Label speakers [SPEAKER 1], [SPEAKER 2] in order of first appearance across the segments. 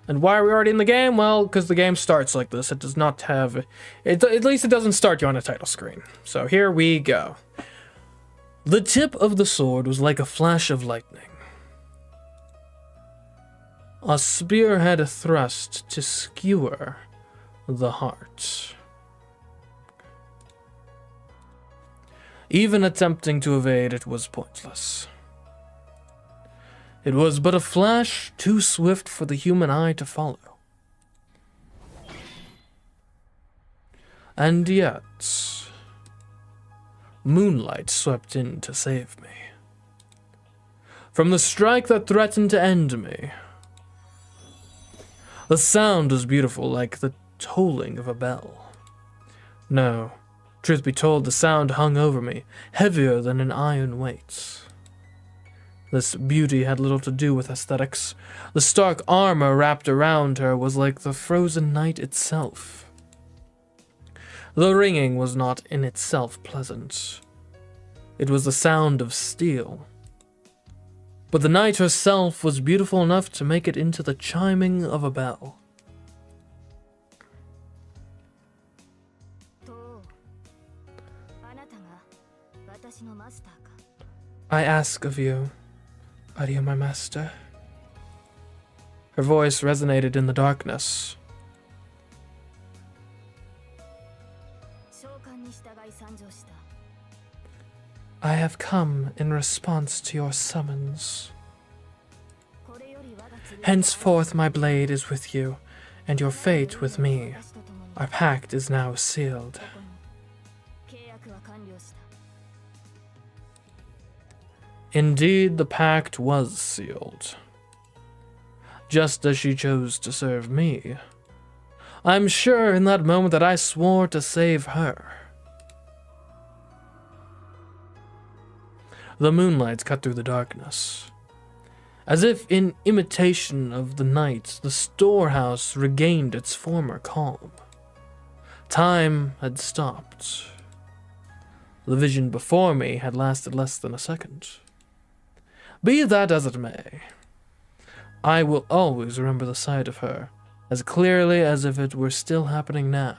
[SPEAKER 1] And why are we already in the game? Well, because the game starts like this. It does not have... at least it doesn't start you on a title screen. So here we go. The tip of the sword was like a flash of lightning. A spear had a thrust to skewer the heart. Even attempting to evade it was pointless. It was but a flash too swift for the human eye to follow. And yet, moonlight swept in to save me. From the strike that threatened to end me. The sound was beautiful, like the tolling of a bell. No, truth be told, the sound hung over me, heavier than an iron weight. This beauty had little to do with aesthetics. The stark armor wrapped around her was like the frozen night itself. The ringing was not in itself pleasant. It was the sound of steel. But the night herself was beautiful enough to make it into the chiming of a bell. I ask of you, are you my master? Her voice resonated in the darkness. I have come in response to your summons. Henceforth my blade is with you, and your fate with me. Our pact is now sealed. Indeed, the pact was sealed. Just as she chose to serve me. I'm sure in that moment that I swore to save her. The moonlight cut through the darkness. As if in imitation of the night, the storehouse regained its former calm. Time had stopped. The vision before me had lasted less than a second. Be that as it may, I will always remember the sight of her, as clearly as if it were still happening now,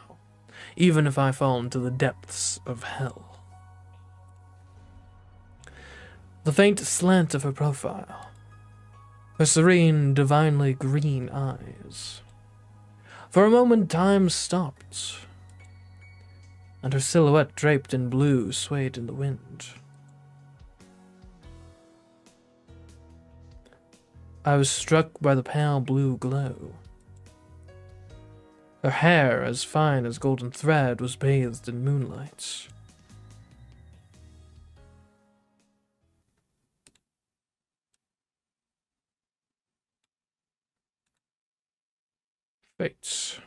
[SPEAKER 1] even if I fall into the depths of hell. The faint slant of her profile, her serene, divinely green eyes. For a moment time stopped, and her silhouette draped in blue swayed in the wind. I was struck by the pale blue glow. Her hair, as fine as golden thread, was bathed in moonlight. Fates.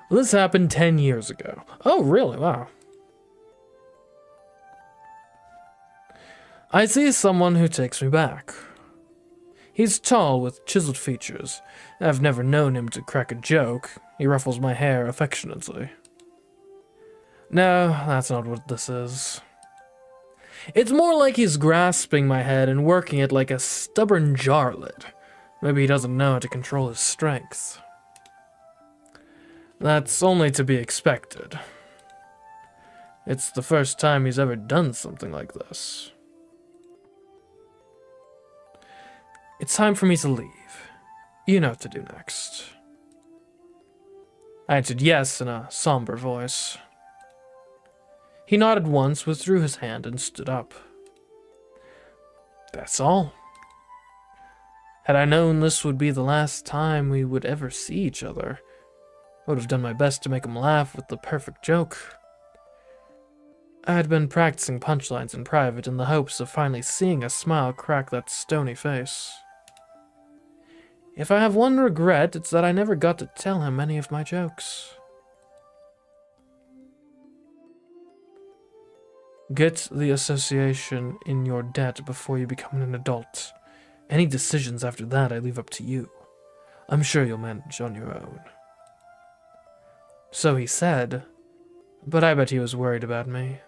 [SPEAKER 1] This happened 10 years ago. Oh, really? Wow. I see someone who takes me back. He's tall with chiseled features. I've never known him to crack a joke. He ruffles my hair affectionately. No, that's not what this is. It's more like he's grasping my head and working it like a stubborn jar lid. Maybe he doesn't know how to control his strength. That's only to be expected. It's the first time he's ever done something like this. It's time for me to leave. You know what to do next. I answered yes in a somber voice. He nodded once, withdrew his hand, and stood up. That's all. Had I known this would be the last time we would ever see each other, I would have done my best to make him laugh with the perfect joke. I had been practicing punchlines in private in the hopes of finally seeing a smile crack that stony face. If I have one regret, it's that I never got to tell him any of my jokes. Get the association in your debt before you become an adult. Any decisions after that I leave up to you. I'm sure you'll manage on your own. So he said, but I bet he was worried about me.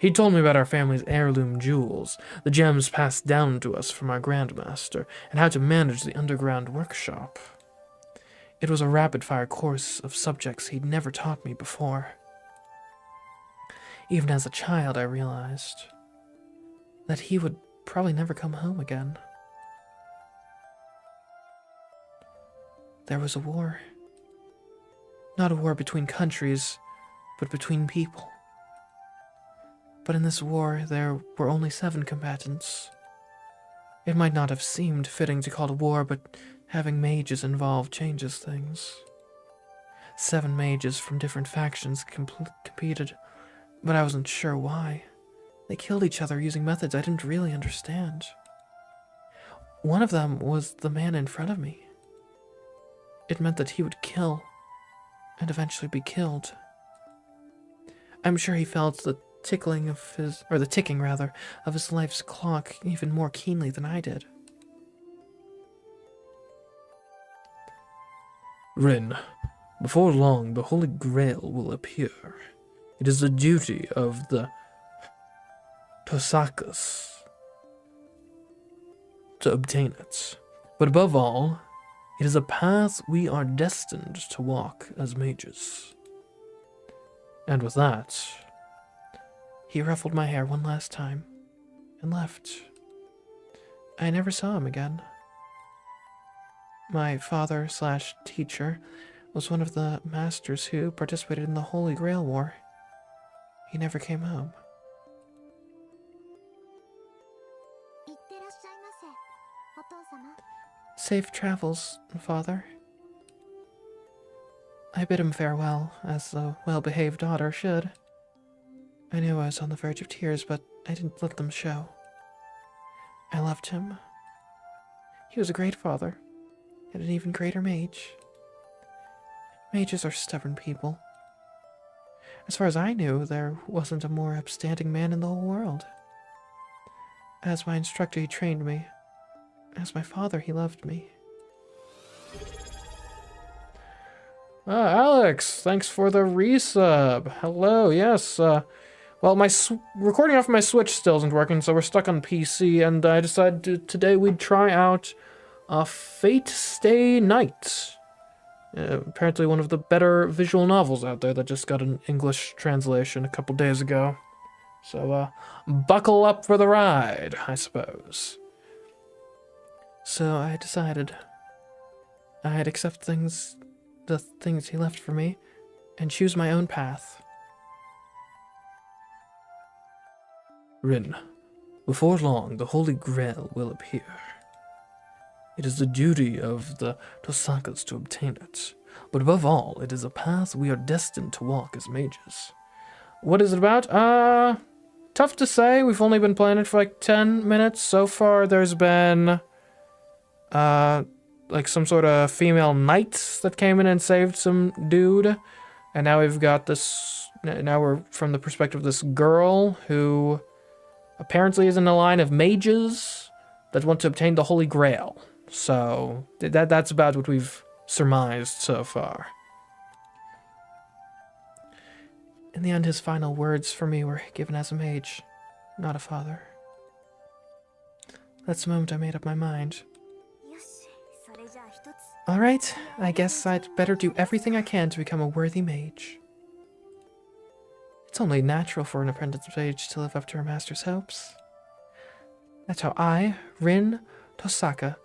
[SPEAKER 1] He told me about our family's heirloom jewels, the gems passed down to us from our grandmaster, and how to manage the underground workshop. It was a rapid-fire course of subjects he'd never taught me before. Even as a child, I realized that he would probably never come home again. There was a war. Not a war between countries, but between people. But in this war, there were only 7 combatants. It might not have seemed fitting to call it a war, but having mages involved changes things. 7 mages from different factions competed, but I wasn't sure why. They killed each other using methods I didn't really understand. One of them was the man in front of me. It meant that he would kill, and eventually be killed. I'm sure he felt the ticking of his life's clock even more keenly than I did.
[SPEAKER 2] Rin, before long the Holy Grail will appear. It is the duty of the Tohsakas to obtain it. But above all, it is a path we are destined to walk as mages. And with that,
[SPEAKER 1] he ruffled my hair one last time and left. I never saw him again. My father/teacher was one of the masters who participated in the Holy Grail War. He never came home. Safe travels, Father. I bid him farewell, as a well-behaved daughter should. I knew I was on the verge of tears, but I didn't let them show. I loved him. He was a great father, and an even greater mage. Mages are stubborn people. As far as I knew, there wasn't a more upstanding man in the whole world. As my instructor, he trained me. As my father, he loved me.
[SPEAKER 2] Alex, thanks for the resub. Hello, yes. Well, my recording off my Switch still isn't working, so we're stuck on PC, and I decided today we'd try out Fate Stay Night. Apparently one of the better visual novels out there that just got an English translation a couple days ago. So, buckle up for the ride, I suppose.
[SPEAKER 1] So I decided I'd accept the things he left for me, and choose my own path.
[SPEAKER 2] Rin, before long the Holy Grail will appear. It is the duty of the Tohsakas to obtain it, but above all, it is a path we are destined to walk as mages. What is it about? Tough to say. We've only been playing it for like 10 minutes. So far, there's been, like some sort of female knight that came in and saved some dude. And now we've got this, now we're from the perspective of this girl who apparently is in a line of mages that want to obtain the Holy Grail. So that's about what we've surmised so far.
[SPEAKER 1] In the end, his final words for me were given as a mage, not a father. That's the moment I made up my mind. Alright, I guess I'd better do everything I can to become a worthy mage. It's only natural for an apprentice mage to live up to her master's hopes. That's how I, Rin Tohsaka,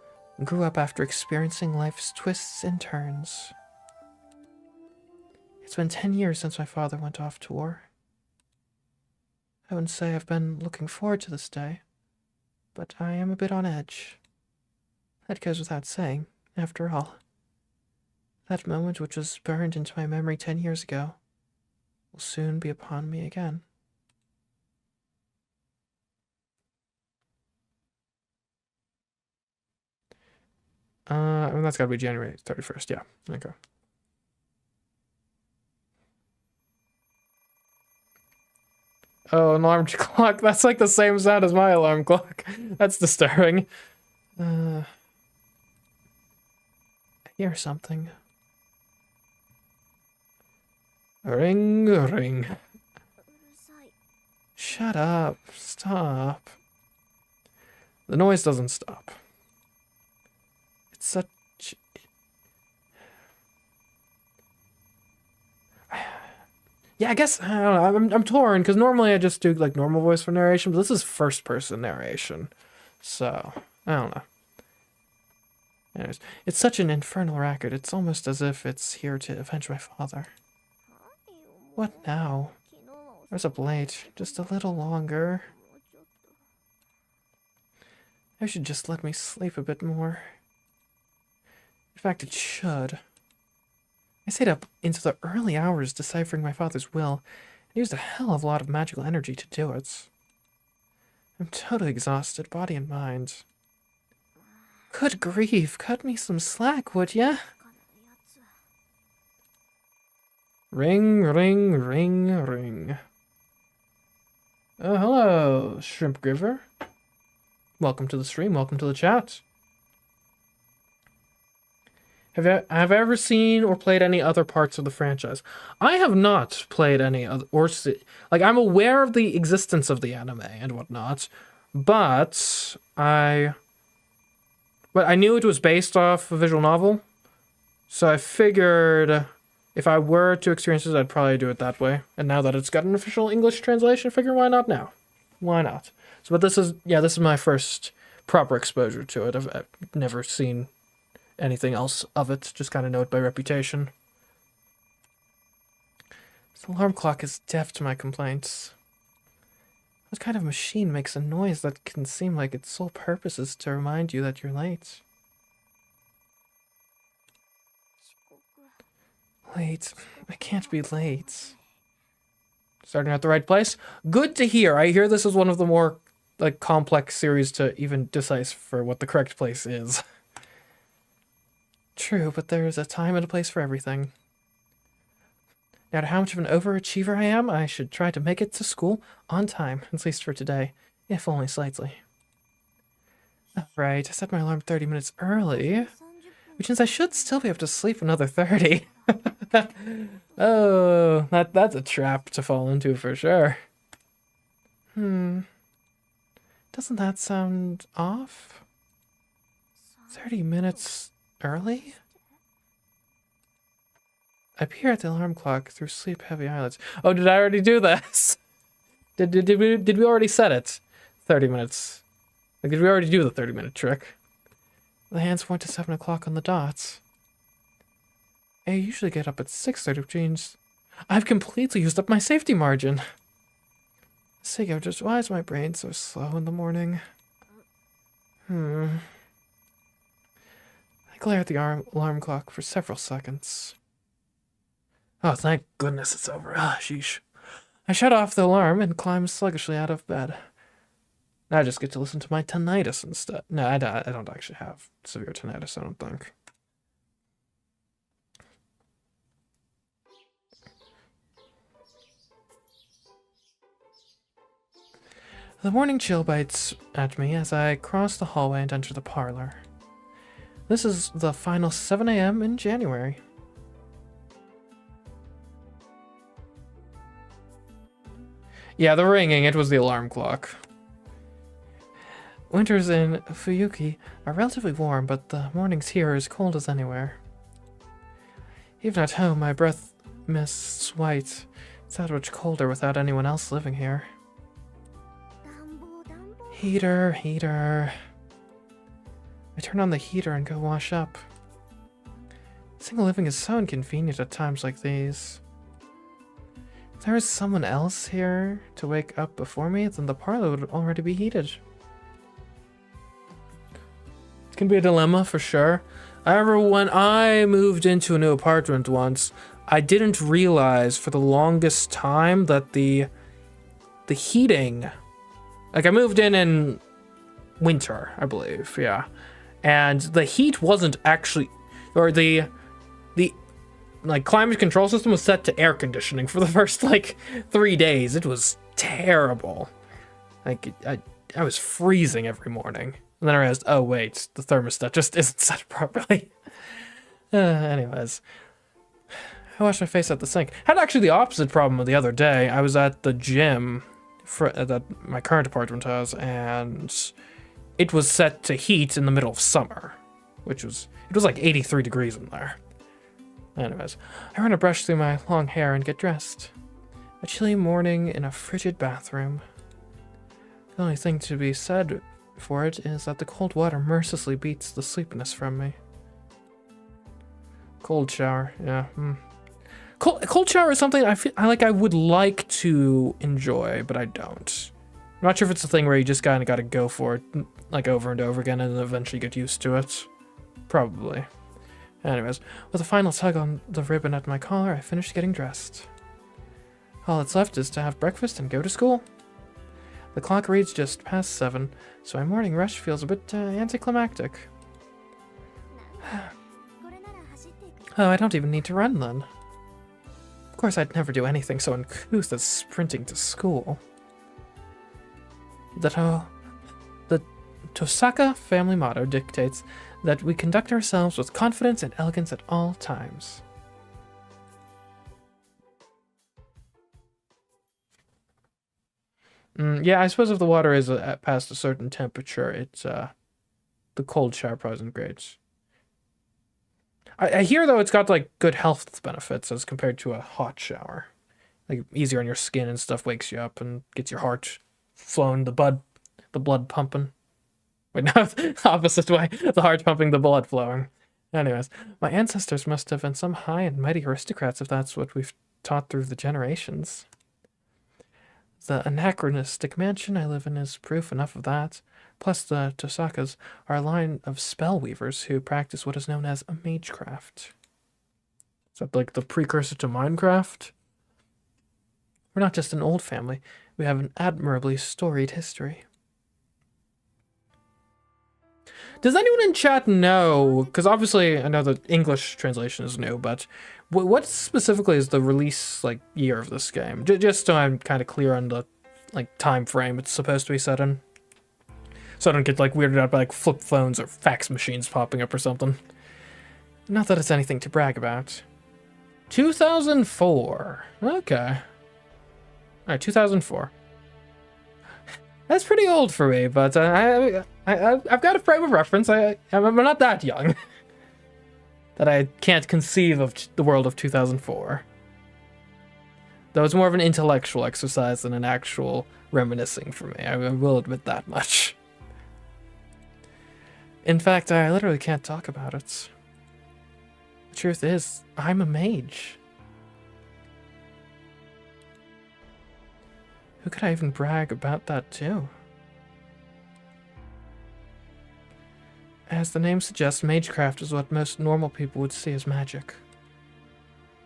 [SPEAKER 1] grew up after experiencing life's twists and turns. It's been 10 years since my father went off to war. I wouldn't say I've been looking forward to this day, but I am a bit on edge. That goes without saying, after all. That moment which was burned into my memory 10 years ago will soon be upon me again.
[SPEAKER 2] I mean, that's gotta be January 31st, yeah. Okay. Oh, an alarm clock. That's like the same sound as my alarm clock. That's disturbing.
[SPEAKER 1] I hear something.
[SPEAKER 2] Ring, ring. Shut up. Stop. The noise doesn't stop. It's such... Yeah, I guess, I don't know, I'm torn, because normally I just do, like, normal voice for narration, but this is first-person narration. So, I don't know. Anyways, it's such an infernal racket, it's almost as if it's here to avenge my father. What now? There's up late, just a little longer. I should just let me sleep a bit more. In fact, it should. I stayed up into the early hours deciphering my father's will, and used a hell of a lot of magical energy to do it. I'm totally exhausted, body and mind. Good grief, cut me some slack, would ya? Ring, ring, ring, ring. Oh, hello, Shrimp Giver. Welcome to the stream, welcome to the chat. Have I ever seen or played any other parts of the franchise? I have not played any other, like, I'm aware of the existence of the anime and whatnot, but I knew it was based off a visual novel, so I figured if I were to experience it, I'd probably do it that way. And now that it's got an official English translation, I figure why not now? Why not? So, but this is my first proper exposure to it. I've never seen anything else of it, just kind of know it by reputation. The alarm clock is deaf to my complaints. What kind of machine makes a noise that can seem like its sole purpose is to remind you that you're late? Late. I can't be late. Starting at the right place? Good to hear. I hear this is one of the more, like, complex series to even decipher what the correct place is. True, but there's a time and a place for everything. No matter how much of an overachiever I am, I should try to make it to school on time, at least for today, if only slightly. Right, I set my alarm 30 minutes early, which means I should still be able to sleep another 30. Oh, that's a trap to fall into for sure. Doesn't that sound off? 30 minutes early? I peer at the alarm clock through sleep-heavy eyelids. Oh, did I already do this? Did we already set it? 30 minutes. Like, did we already do the 30-minute trick? The hands point to 7 o'clock on the dot. I usually get up at 6:30, which means I've completely used up my safety margin. Sigo, just why is my brain so slow in the morning? I glare at the alarm clock for several seconds. Oh, thank goodness it's over. Ah, sheesh. I shut off the alarm and climb sluggishly out of bed. Now I just get to listen to my tinnitus instead. No, I don't actually have severe tinnitus, I don't think. The morning chill bites at me as I cross the hallway and enter the parlor. This is the final 7 a.m. in January. Yeah, the ringing, it was the alarm clock. Winters in Fuyuki are relatively warm, but the mornings here are as cold as anywhere. Even at home, my breath mists white. It's that much colder without anyone else living here. Heater. I turn on the heater and go wash up. Single living is so inconvenient at times like these. If there was someone else here to wake up before me, then the parlor would already be heated. It can be a dilemma for sure. I remember when I moved into a new apartment once, I didn't realize for the longest time that the heating, like I moved in winter, I believe, yeah. And the heat wasn't actually, or the like climate control system was set to air conditioning for the first like 3 days. It was terrible. Like I was freezing every morning. And then I realized, oh wait, the thermostat just isn't set properly. Anyways. I washed my face at the sink. Had actually the opposite problem the other day. I was at the gym that my current apartment has, and it was set to heat in the middle of summer, it was like 83 degrees in there. Anyways, I run a brush through my long hair and get dressed. A chilly morning in a frigid bathroom. The only thing to be said for it is that the cold water mercilessly beats the sleepiness from me. Cold shower, yeah. Cold shower is something I would like to enjoy, but I don't. I'm not sure if it's a thing where you just kind of got to go for it, like over and over again, and then eventually get used to it. Probably. Anyways, with a final tug on the ribbon at my collar, I finished getting dressed. All that's left is to have breakfast and go to school. The clock reads just past 7, so my morning rush feels a bit anticlimactic. Oh, I don't even need to run then. Of course, I'd never do anything so uncouth as sprinting to school. The Tohsaka family motto dictates that we conduct ourselves with confidence and elegance at all times. Yeah, I suppose if the water is past a certain temperature, it's the cold shower probably isn't great. I hear though it's got like good health benefits as compared to a hot shower, like easier on your skin and stuff, wakes you up and gets your heart flowing, the blood pumping. Wait, no, opposite way. The heart pumping, the blood flowing. Anyways, my ancestors must have been some high and mighty aristocrats if that's what we've taught through the generations. The anachronistic mansion I live in is proof enough of that. Plus, the Tohsakas are a line of spell weavers who practice what is known as a Magecraft. Is that like the precursor to Minecraft? We're not just an old family. We have an admirably storied history. Does anyone in chat know, because obviously I know the English translation is new, but what specifically is the release like year of this game? Just so I'm kind of clear on the like time frame it's supposed to be set in. So I don't get like weirded out by like flip phones or fax machines popping up or something. Not that it's anything to brag about. 2004. Okay. Alright, 2004. That's pretty old for me, but I've got a frame of reference. I'm not that young. That I can't conceive of the world of 2004. Though it's more of an intellectual exercise than an actual reminiscing for me. I will admit that much. In fact, I literally can't talk about it. The truth is, I'm a mage. Who could I even brag about that to? As the name suggests, Magecraft is what most normal people would see as magic.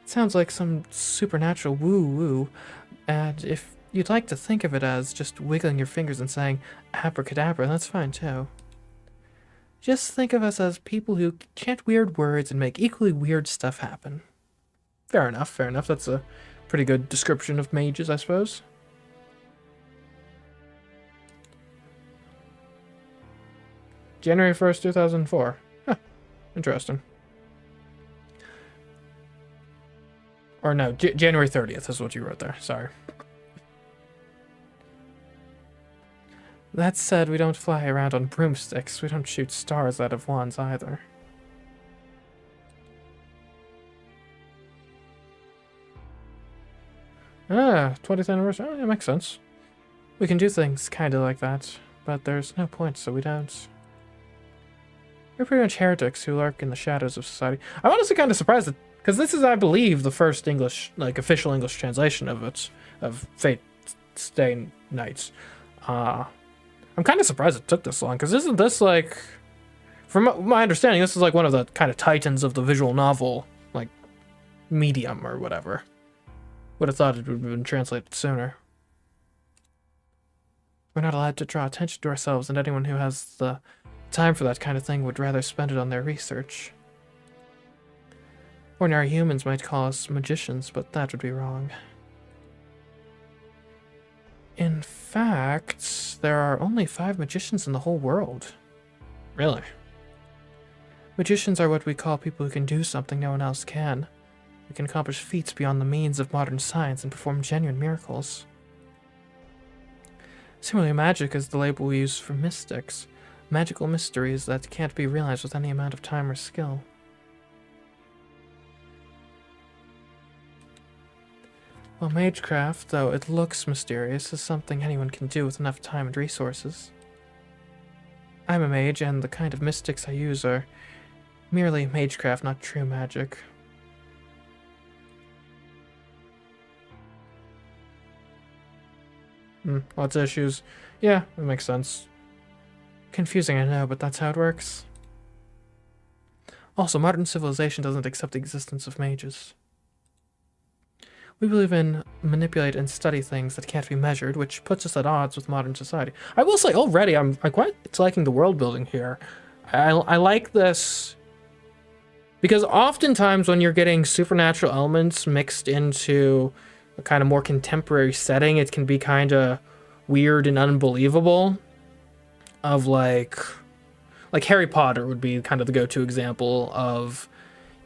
[SPEAKER 2] It sounds like some supernatural woo-woo, and if you'd like to think of it as just wiggling your fingers and saying abracadabra, that's fine too. Just think of us as people who chant weird words and make equally weird stuff happen. Fair enough, fair enough. That's a pretty good description of mages, I suppose. January 1st, 2004. Huh. Interesting. Or no, January 30th is what you wrote there. Sorry. That said, we don't fly around on broomsticks. We don't shoot stars out of wands either. Ah, 20th anniversary. Oh, yeah, makes sense. We can do things kinda like that, but there's no point, so we don't. We're pretty much heretics who lurk in the shadows of society. I'm honestly kind of surprised that, because this is, I believe, the first English, like, official English translation of it, of Fate Stay Nights. I'm kind of surprised it took this long, because isn't this, like, from my understanding, this is, like, one of the kind of titans of the visual novel, like, medium or whatever. Would have thought it would have been translated sooner. We're not allowed to draw attention to ourselves, and anyone who has the time for that kind of thing would rather spend it on their research. Ordinary humans might call us magicians, but that would be wrong. In fact, there are only 5 magicians in the whole world. Really? Magicians are what we call people who can do something no one else can. Who can accomplish feats beyond the means of modern science and perform genuine miracles. Similarly, magic is the label we use for mystics. Magical mysteries that can't be realized with any amount of time or skill. Well, Magecraft, though it looks mysterious, is something anyone can do with enough time and resources. I'm a mage, and the kind of mystics I use are merely Magecraft, not true magic. Lots of issues. Yeah, that makes sense. Confusing, I know, but that's how it works. Also, modern civilization doesn't accept the existence of mages. We believe in manipulate and study things that can't be measured, which puts us at odds with modern society. I will say already, I'm quite liking the world building here. I like this because oftentimes when you're getting supernatural elements mixed into a kind of more contemporary setting, it can be kind of weird and unbelievable. Of like Harry Potter would be kind of the go-to example of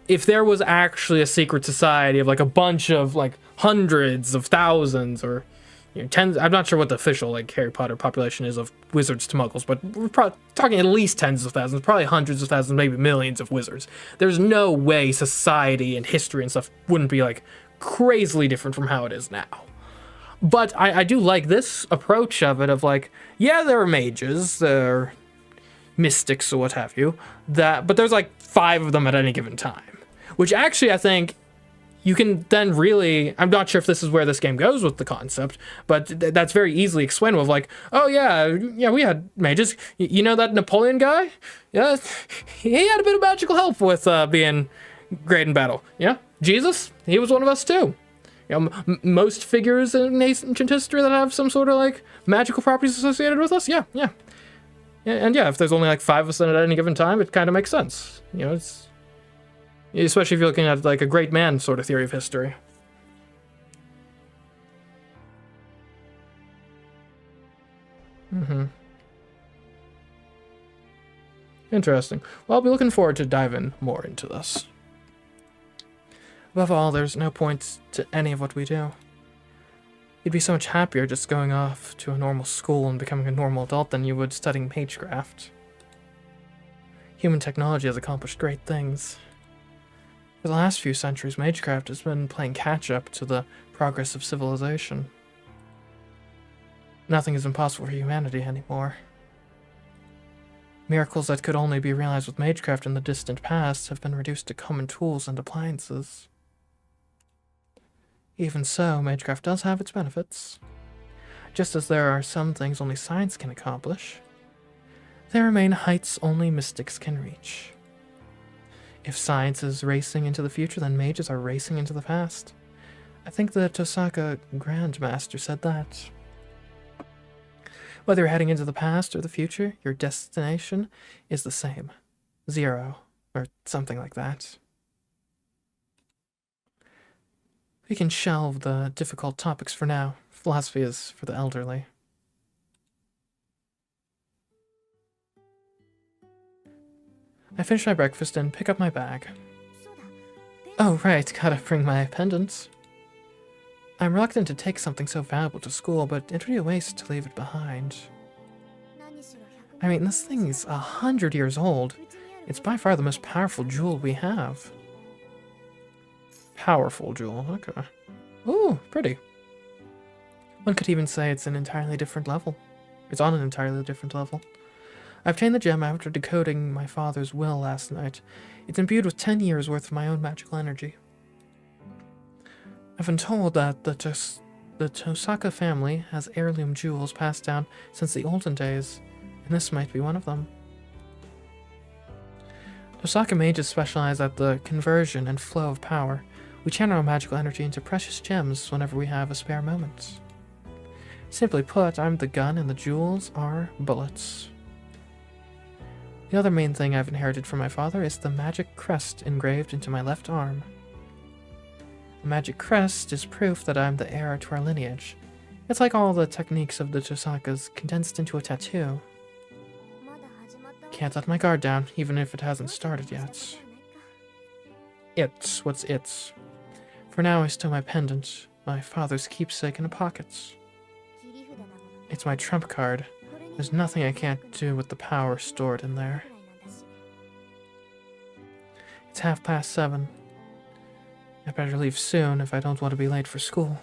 [SPEAKER 2] if there was actually a secret society of like a bunch of like hundreds of thousands or tens. I'm not sure what the official like Harry Potter population is of wizards to muggles, but we're probably talking at least tens of thousands, probably hundreds of thousands, maybe millions of wizards. There's no way society and history and stuff wouldn't be like crazily different from how it is now. But I do like this approach of it of like, yeah, there are mages, there are mystics or what have you, but there's like 5 of them at any given time. Which actually I think you can then really, I'm not sure if this is where this game goes with the concept, but that's very easily explainable of like, oh yeah, we had mages. You know that Napoleon guy? Yeah, he had a bit of magical help with being great in battle. Yeah, Jesus, he was one of us too. Most figures in ancient history that have some sort of like magical properties associated with us, yeah. And yeah, if there's only like 5 of us at any given time, it kind of makes sense. It's especially if you're looking at like a great man sort of theory of history. Interesting. Well, I'll be looking forward to diving more into this. Above all, there's no point to any of what we do. You'd be so much happier just going off to a normal school and becoming a normal adult than you would studying Magecraft. Human technology has accomplished great things. For the last few centuries, Magecraft has been playing catch-up to the progress of civilization. Nothing is impossible for humanity anymore. Miracles that could only be realized with Magecraft in the distant past have been reduced to common tools and appliances. Even so, Magecraft does have its benefits. Just as there are some things only science can accomplish, there remain heights only mystics can reach. If science is racing into the future, then mages are racing into the past. I think the Tohsaka Grandmaster said that. Whether you're heading into the past or the future, your destination is the same. 0, or something like that. We can shelve the difficult topics for now. Philosophy is for the elderly. I finish my breakfast and pick up my bag. Oh right, gotta bring my pendants. I'm reluctant to take something so valuable to school, but it'd be a waste to leave it behind. I mean, this thing's 100 years old. It's by far the most powerful jewel we have. Powerful jewel, okay. Ooh, pretty. One could even say it's an entirely different level. It's on an entirely different level. I obtained the gem after decoding my father's will last night. It's imbued with 10 years worth of my own magical energy. I've been told that the Tohsaka family has heirloom jewels passed down since the olden days, and this might be one of them. Tohsaka mages specialize at the conversion and flow of power. We channel our magical energy into precious gems whenever we have a spare moment. Simply put, I'm the gun and the jewels are bullets. The other main thing I've inherited from my father is the magic crest engraved into my left arm. The magic crest is proof that I'm the heir to our lineage. It's like all the techniques of the Tohsakas condensed into a tattoo. Can't let my guard down, even if it hasn't started yet. What's it's? For now, I stow my pendant, my father's keepsake, in a pocket. It's my trump card. There's nothing I can't do with the power stored in there. It's 7:30. I better leave soon if I don't want to be late for school.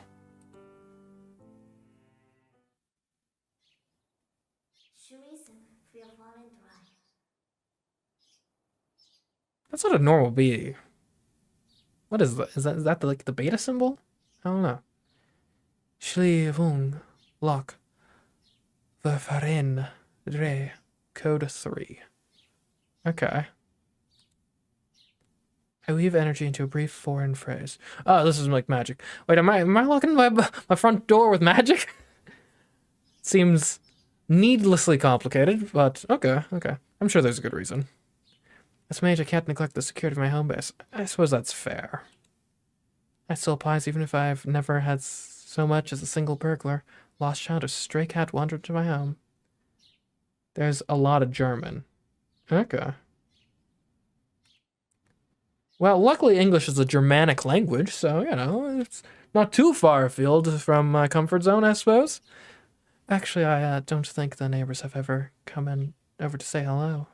[SPEAKER 2] That's not a normal bee. What is that? Is that like the beta symbol? I don't know. Shli Vung Lock Verfarin Dre Code 3. Okay. I weave energy into a brief foreign phrase. Oh, this is like magic. Wait, am I locking my front door with magic? Seems needlessly complicated, but okay. I'm sure there's a good reason. As mage, I can't neglect the security of my home base. I suppose that's fair. That still applies even if I've never had so much as a single burglar, lost child, or stray cat wander into my home. There's a lot of German. Okay. Well, luckily English is a Germanic language, so, you know, it's not too far afield from my comfort zone, I suppose. Actually, I don't think the neighbors have ever come in over to say hello.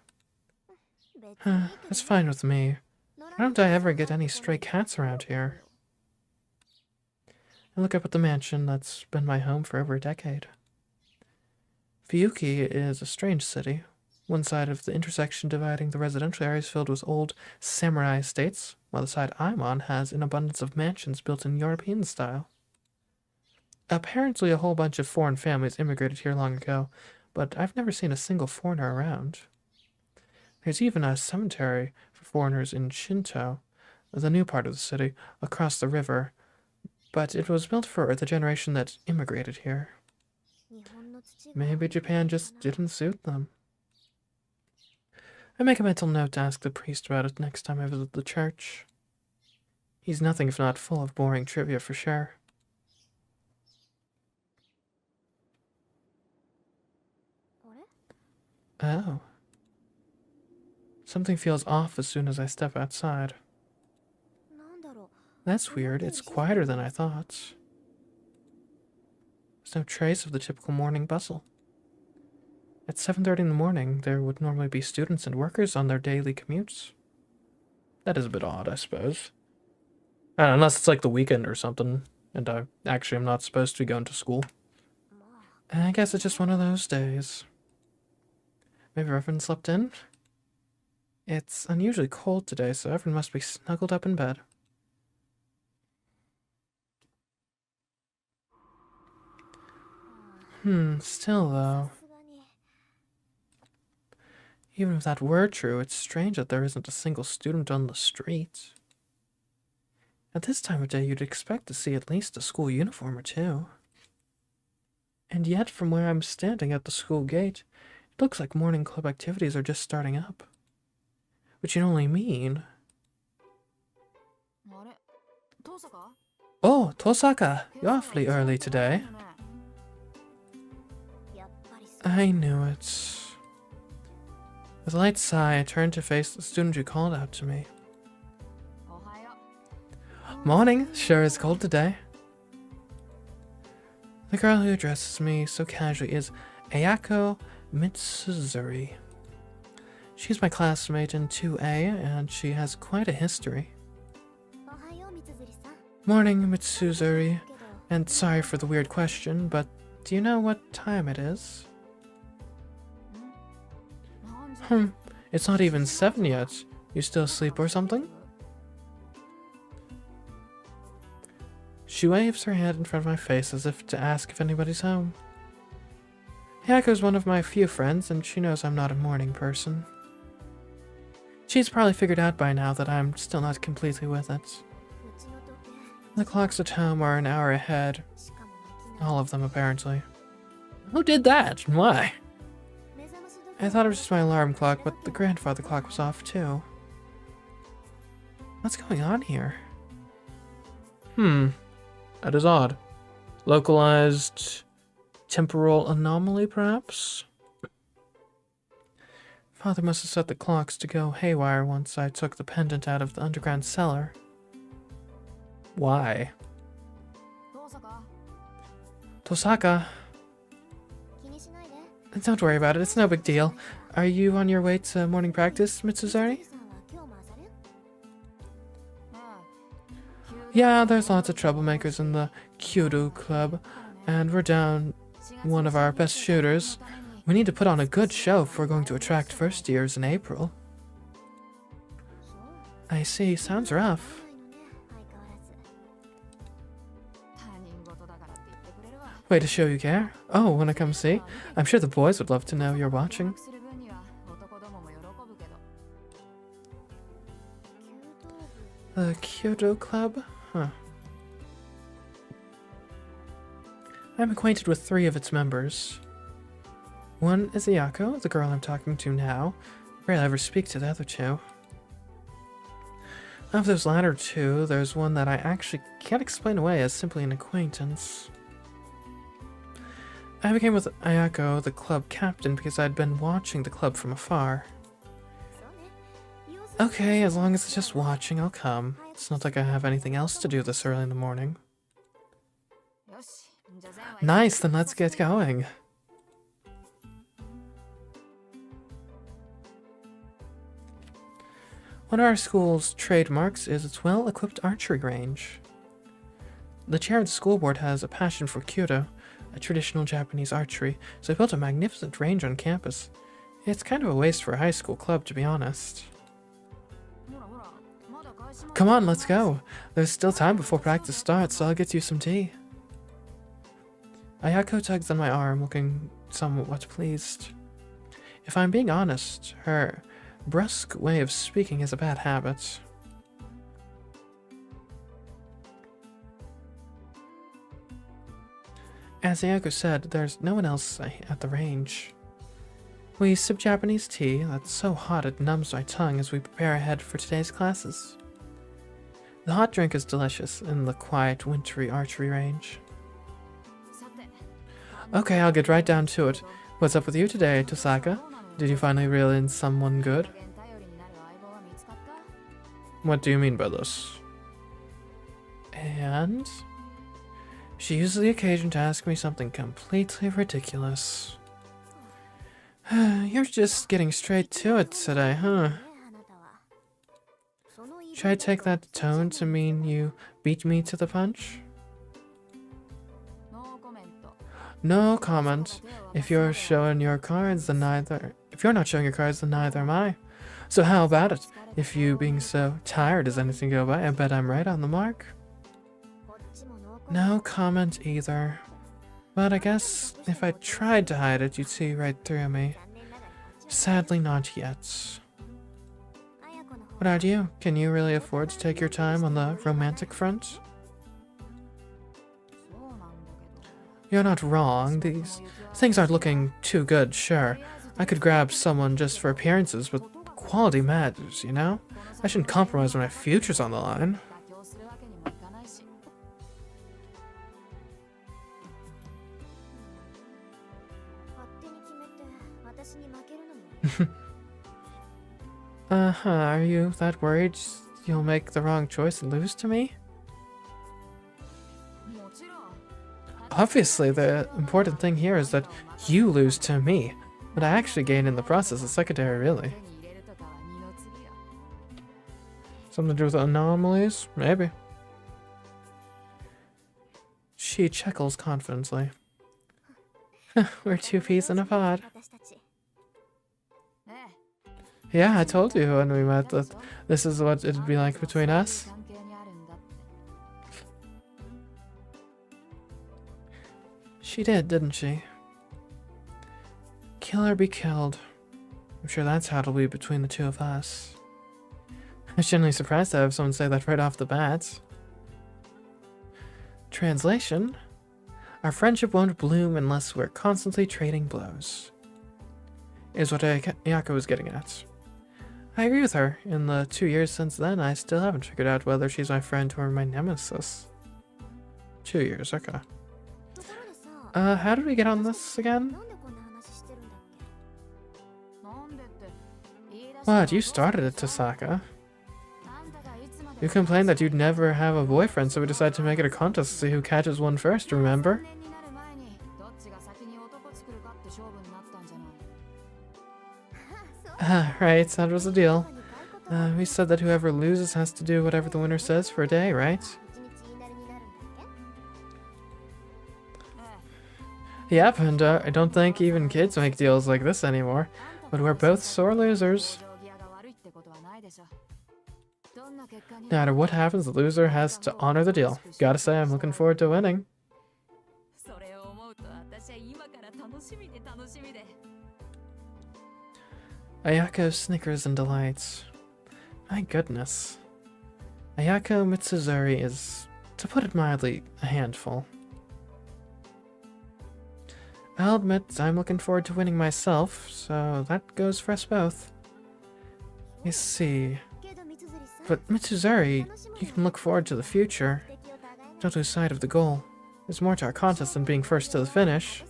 [SPEAKER 2] That's fine with me. Why don't I ever get any stray cats around here? I look up at the mansion that's been my home for over a decade. Fuyuki is a strange city. One side of the intersection dividing the residential area is filled with old samurai estates, while the side I'm on has an abundance of mansions built in European style. Apparently a whole bunch of foreign families immigrated here long ago, but I've never seen a single foreigner around. There's even a cemetery for foreigners in Shinto, the new part of the city, across the river, but it was built for the generation that immigrated here. Maybe Japan just didn't suit them. I make a mental note to ask the priest about it next time I visit the church. He's nothing if not full of boring trivia for sure. Oh. Something feels off as soon as I step outside. That's weird. It's quieter than I thought. There's no trace of the typical morning bustle. At 7:30 in the morning, there would normally be students and workers on their daily commutes. That is a bit odd, I suppose. I don't know, unless it's like the weekend or something, and I actually am not supposed to be going to school. I guess it's just one of those days. Maybe everyone slept in? It's unusually cold today, so everyone must be snuggled up in bed. Still though. Even if that were true, it's strange that there isn't a single student on the street. At this time of day, you'd expect to see at least a school uniform or two. And yet, from where I'm standing at the school gate, it looks like morning club activities are just starting up. Which can only mean... Oh, Tohsaka, you're awfully early today. I knew it. With a light sigh, I turned to face the student who called out to me. Morning, sure is cold today. The girl who addresses me so casually is Ayako Mitsuzuri. She's my classmate in 2A, and she has quite a history. Morning, Mitsuzuri, and sorry for the weird question, but do you know what time it is? It's not even 7 yet. You still asleep or something? She waves her hand in front of my face as if to ask if anybody's home. Hayako's one of my few friends, and she knows I'm not a morning person. She's probably figured out by now that I'm still not completely with it. The clocks at home are an hour ahead. All of them, apparently. Who did that, and why? I thought it was just my alarm clock, but the grandfather clock was off too. What's going on here? That is odd. Localized temporal anomaly, perhaps? Father must have set the clocks to go haywire once I took the pendant out of the underground cellar. Why? Tohsaka. Don't worry about it, it's no big deal. Are you on your way to morning practice, Mitsuzari? Yeah, there's lots of troublemakers in the Kyuru Club, and we're down one of our best shooters. We need to put on a good show if we're going to attract first years in April. I see, sounds rough. Way to show you care. Oh, wanna come see? I'm sure the boys would love to know you're watching. The Kyoto Club? Huh. I'm acquainted with 3 of its members. One is Ayako, the girl I'm talking to now. I rarely ever speak to the other 2. Of those latter 2, there's one that I actually can't explain away as simply an acquaintance. I became with Ayako the club captain because I'd been watching the club from afar. Okay, as long as it's just watching, I'll come. It's not like I have anything else to do this early in the morning. Nice, then let's get going. One of our school's trademarks is its well-equipped archery range. The chair of the school board has a passion for Kyudo, a traditional Japanese archery, so they built a magnificent range on campus. It's kind of a waste for a high school club, to be honest. Come on, let's go. There's still time before practice starts, so I'll get you some tea. Ayako tugs on my arm, looking somewhat pleased. If I'm being honest, her brusque way of speaking is a bad habit. As Ayako said, there's no one else at the range. We sip Japanese tea that's so hot it numbs my tongue as we prepare ahead for today's classes. The hot drink is delicious in the quiet, wintry archery range. Okay, I'll get right down to it. What's up with you today, Tohsaka? Did you finally reel in someone good? What do you mean by this? And she uses the occasion to ask me something completely ridiculous. You're just getting straight to it today, huh? Should I take that tone to mean you beat me to the punch? No comment. If you're showing your cards, then if you're not showing your cards, then neither am I. So how about it? If you being so tired as anything go by, I bet I'm right on the mark. No comment either. But I guess if I tried to hide it, you'd see right through me. Sadly, not yet. What about you? Can you really afford to take your time on the romantic front? You're not wrong. These things aren't looking too good, sure. I could grab someone just for appearances, but quality matters, you know? I shouldn't compromise when my future's on the line. Are you that worried you'll make the wrong choice and lose to me? Obviously, the important thing here is that you lose to me. What I actually gain in the process is secondary, really. Something to do with anomalies? Maybe. She chuckles confidently. We're 2 peas in a pod. Yeah, I told you when we met that this is what it'd be like between us. She did, didn't she? Kill or be killed. I'm sure that's how it'll be between the 2 of us. I'm genuinely surprised to have someone say that right off the bat. Translation: our friendship won't bloom unless we're constantly trading blows. Is what Ayako was getting at. I agree with her. In the 2 years since then, I still haven't figured out whether she's my friend or my nemesis. 2 years, okay. How did we get on this again? What, you started it, Tohsaka. You complained that you'd never have a boyfriend, so we decided to make it a contest to see who catches one first, remember? Right, that was the deal. We said that whoever loses has to do whatever the winner says for a day, right? Yep, and I don't think even kids make deals like this anymore. But we're both sore losers. No matter what happens, the loser has to honor the deal. Gotta say, I'm looking forward to winning. Ayako snickers and delights. My goodness. Ayako Mitsuzuri is, to put it mildly, a handful. I'll admit I'm looking forward to winning myself, so that goes for us both. You see. But Mitsuzuri, you can look forward to the future. Don't lose sight of the goal. There's more to our contest than being first to the finish.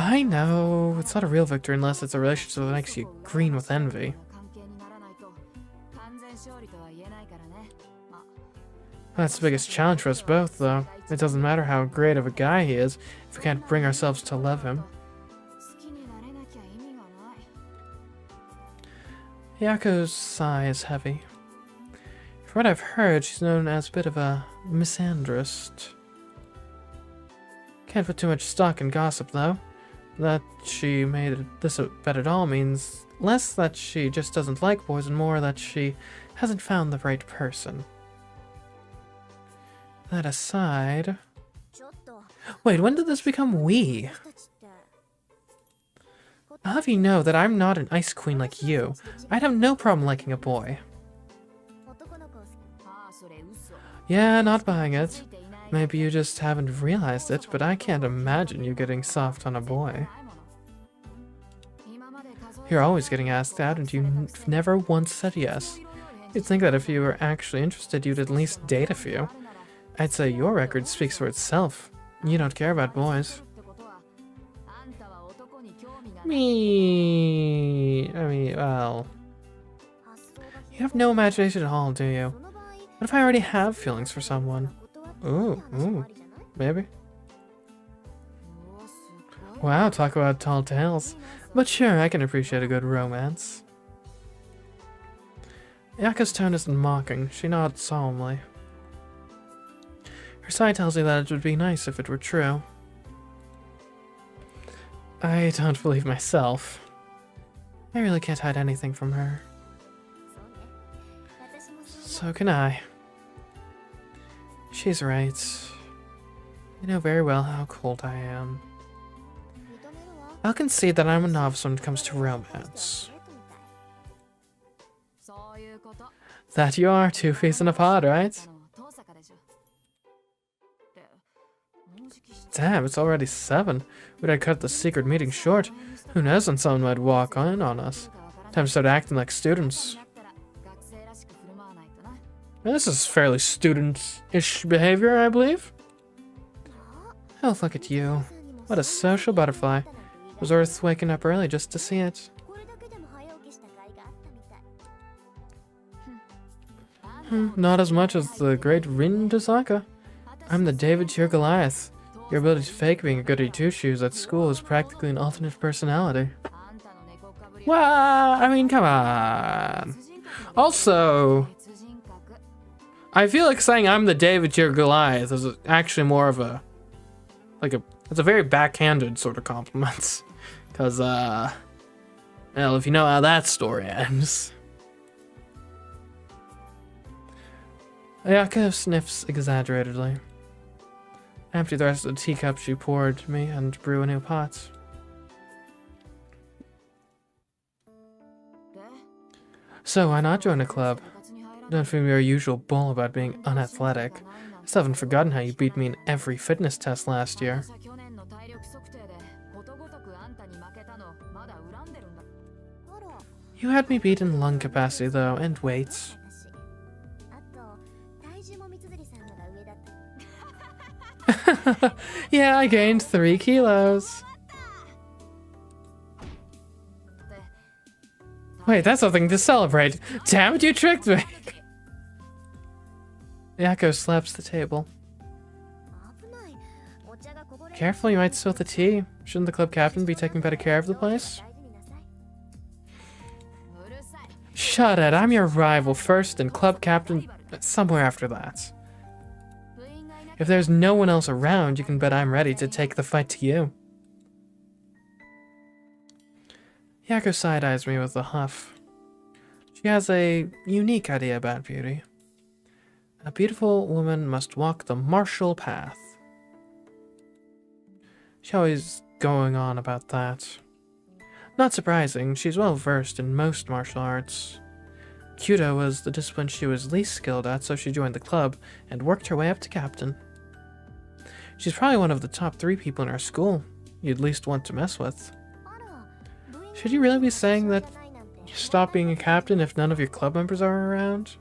[SPEAKER 2] I know, it's not a real victory unless it's a relationship that makes you green with envy. That's the biggest challenge for us both, though. It doesn't matter how great of a guy he is if we can't bring ourselves to love him. Yako's sigh is heavy. From what I've heard, she's known as a bit of a misandrist. Can't put too much stock in gossip, though. That she made this a bet at all means less that she just doesn't like boys and more that she hasn't found the right person. That aside... Wait, when did this become we? I'll have you know that I'm not an ice queen like you. I'd have no problem liking a boy. Yeah, not buying it. Maybe you just haven't realized it, but I can't imagine you getting soft on a boy. You're always getting asked out, and you've never once said yes. You'd think that if you were actually interested, you'd at least date a few. I'd say your record speaks for itself. You don't care about boys. Well... You have no imagination at all, do you? What if I already have feelings for someone? Ooh, maybe. Wow, talk about tall tales. But sure, I can appreciate a good romance. Yako's tone isn't mocking. She nods solemnly. Her sigh tells me that it would be nice if it were true. I don't believe myself. I really can't hide anything from her. So can I. She's right. You know very well how cold I am. I'll concede that I'm a novice when it comes to romance. That you are, 2 peas in a pod, right? Damn, it's already 7. We'd have cut the secret meeting short. Who knows when someone might walk in on us. Time to start acting like students. This is fairly student-ish behavior, I believe. Oh, look at you. What a social butterfly. It was worth waking up early just to see it. Not as much as the great Rin Tohsaka. I'm the David to your Goliath. Your ability to fake being a goody two-shoes at school is practically an alternate personality. Well, I mean, come on. Also, I feel like saying I'm the David to your Goliath is actually more of a, it's a very backhanded sort of compliment. Because, well, if you know how that story ends. Ayako sniffs exaggeratedly. Empty the rest of the teacup she poured me and brew a new pot. So why not join a club? Don't feel your usual bull about being unathletic. I still haven't forgotten how you beat me in every fitness test last year. You had me beat in lung capacity though, and weight. Yeah, I gained 3 kilos. Wait, that's something to celebrate. Damn it, you tricked me. Yako slaps the table. Careful, you might spill the tea. Shouldn't the club captain be taking better care of the place? Shut it, I'm your rival first and club captain somewhere after that. If there's no one else around, you can bet I'm ready to take the fight to you. Yako side-eyes me with a huff. She has a unique idea about beauty. A beautiful woman must walk the martial path. She's always going on about that. Not surprising, she's well versed in most martial arts. Kyudo was the discipline she was least skilled at, so she joined the club and worked her way up to captain. She's probably one of the top 3 people in our school you'd least want to mess with. Should you really be saying that you stop being a captain if none of your club members are around?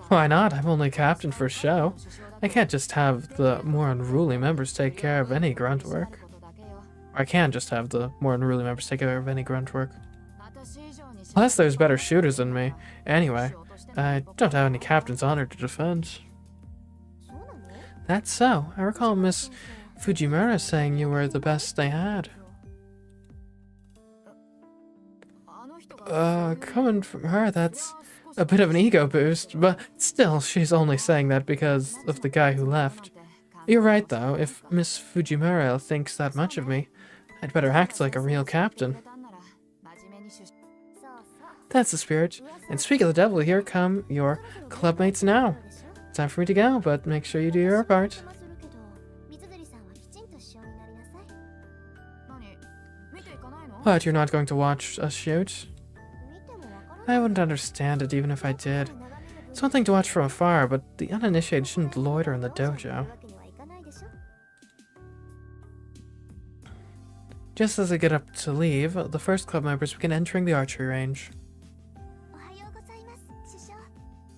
[SPEAKER 2] Why not? I'm only captain for show. I can't just have the more unruly members take care of any grunt work. I can just have the more unruly members take care of any grunt work. Plus, there's better shooters than me. Anyway, I don't have any captain's honor to defend. That's so. I recall Miss Fujimura saying you were the best they had. Coming from her, that's a bit of an ego boost, but still, she's only saying that because of the guy who left. You're right, though. If Miss Fujimura thinks that much of me, I'd better act like a real captain. That's the spirit. And speak of the devil, here come your clubmates now. Time for me to go, but make sure you do your part. What, you're not going to watch us shoot? I wouldn't understand it even if I did. It's one thing to watch from afar, but the uninitiated shouldn't loiter in the dojo. Just as I get up to leave, the first club members begin entering the archery range.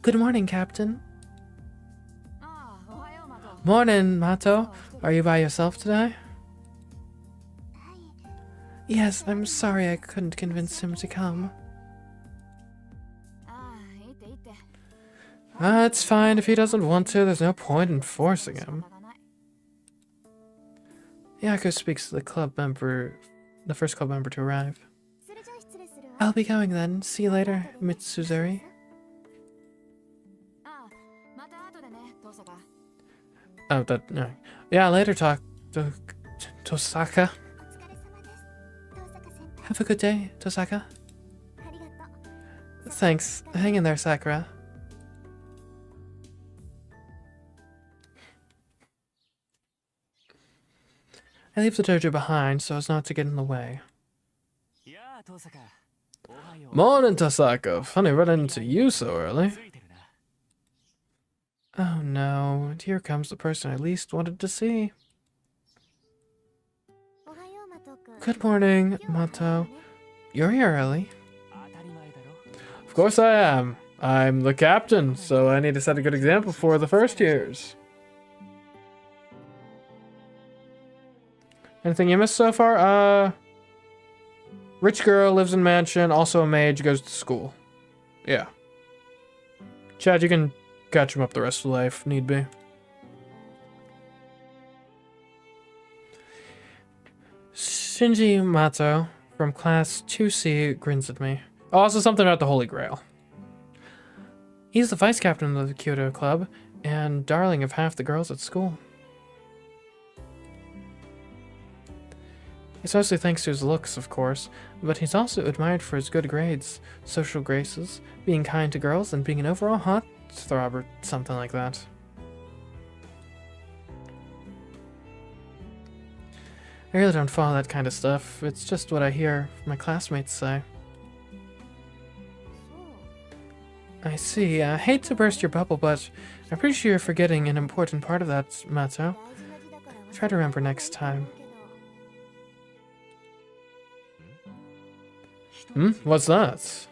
[SPEAKER 2] Good morning, Captain. Morning, Matou. Are you by yourself today? Yes, I'm sorry I couldn't convince him to come. It's fine if he doesn't want to. There's no point in forcing him. Yako speaks to the first club member to arrive. I'll be going then. See you later, Mitsuzuri. Oh, no. Yeah, later, Tohsaka. Have a good day, Tohsaka. Thanks. Hang in there, Sakura. I leave the dojo behind so as not to get in the way. Morning, Tohsaka. Funny running into you so early. Oh no, and here comes the person I least wanted to see. Good morning, Matou. You're here early. Of course I am. I'm the captain, so I need to set a good example for the first years. Anything you missed so far? Rich girl, lives in mansion, also a mage, goes to school. Yeah. Chad, you can catch him up the rest of life, need be. Shinji Matou from class 2C grins at me. Oh, also something about the Holy Grail. He's the vice captain of the Kyoto Club and darling of half the girls at school. It's mostly thanks to his looks, of course, but he's also admired for his good grades, social graces, being kind to girls, and being an overall heartthrob or something like that. I really don't follow that kind of stuff. It's just what I hear my classmates say. I see. I hate to burst your bubble, but I'm pretty sure you're forgetting an important part of that, Matou. Try to remember next time. What's that?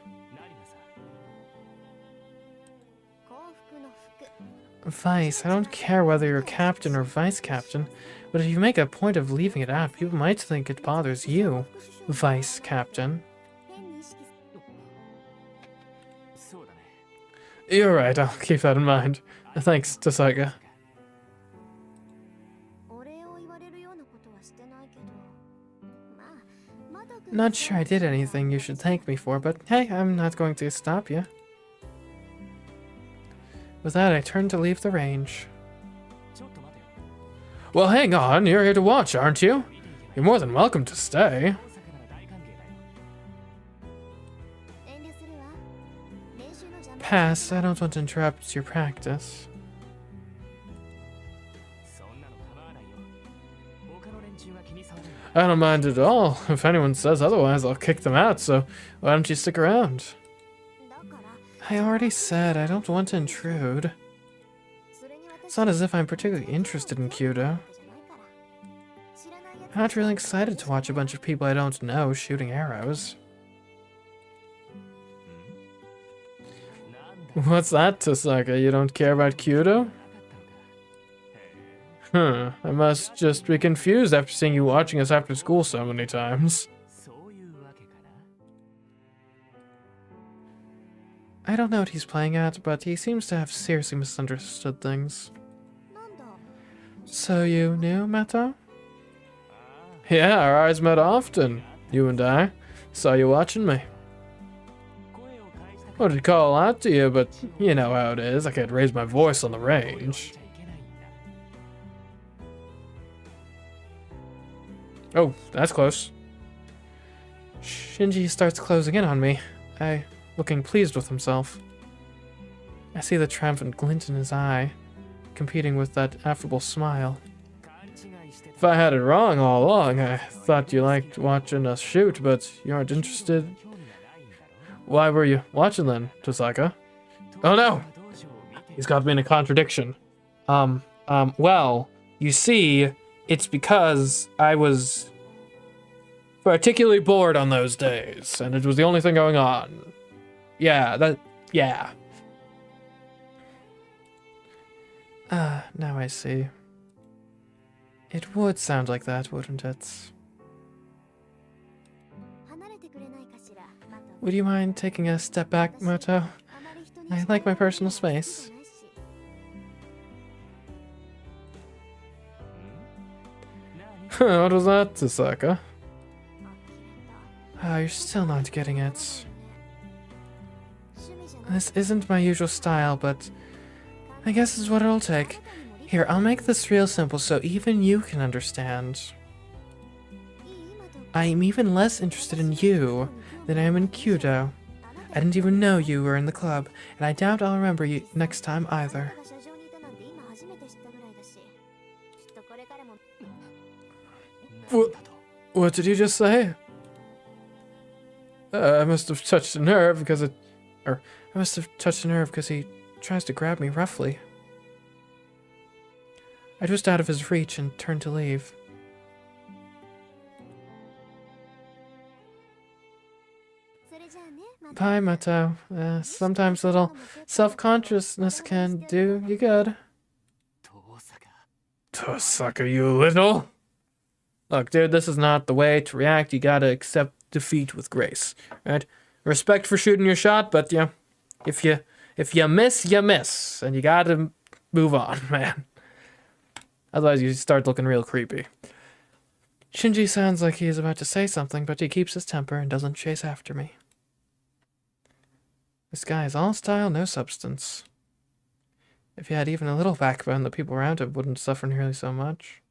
[SPEAKER 2] Vice, I don't care whether you're captain or vice captain, but if you make a point of leaving it out, people might think it bothers you, vice captain. You're right, I'll keep that in mind. Thanks, Tohsaka. Not sure I did anything you should thank me for, but hey, I'm not going to stop you. With that, I turned to leave the range. Well, hang on, you're here to watch, aren't you? You're more than welcome to stay. Pass, I don't want to interrupt your practice. I don't mind at all. If anyone says otherwise, I'll kick them out, so why don't you stick around? I already said I don't want to intrude. It's not as if I'm particularly interested in Kyudo. I'm not really excited to watch a bunch of people I don't know shooting arrows. What's that, Tohsaka? You don't care about Kyudo? I must just be confused after seeing you watching us after school so many times. I don't know what he's playing at, but he seems to have seriously misunderstood things. So you knew Matou? Yeah, our eyes met often, you and I. Saw you watching me. Wanted to call out to you, but you know how it is. I can't raise my voice on the range. Oh, that's close. Shinji starts closing in on me, looking pleased with himself. I see the triumphant glint in his eye, competing with that affable smile. If I had it wrong all along, I thought you liked watching us shoot, but you aren't interested. Why were you watching then, Tohsaka? Oh no! He's got me in a contradiction. Well, you see, it's because I was particularly bored on those days, and it was the only thing going on. Yeah. Now I see. It would sound like that, wouldn't it? Would you mind taking a step back, Matou? I like my personal space. What was that, Tohsaka? You're still not getting it. This isn't my usual style, but I guess it's what it'll take. Here, I'll make this real simple so even you can understand. I'm even less interested in you than I am in Kyudo. I didn't even know you were in the club, and I doubt I'll remember you next time either. What did you just say? I must have touched a nerve because he tries to grab me roughly. I twist out of his reach and turn to leave. Bye, Matou. Sometimes a little self-consciousness can do you good. Tohsaka, you little. Look, dude, this is not the way to react. You gotta accept defeat with grace, right? Respect for shooting your shot, but yeah, if you miss, you miss, and you gotta move on, man. Otherwise, you start looking real creepy. Shinji sounds like he's about to say something, but he keeps his temper and doesn't chase after me. This guy is all style, no substance. If he had even a little backbone, the people around him wouldn't suffer nearly so much.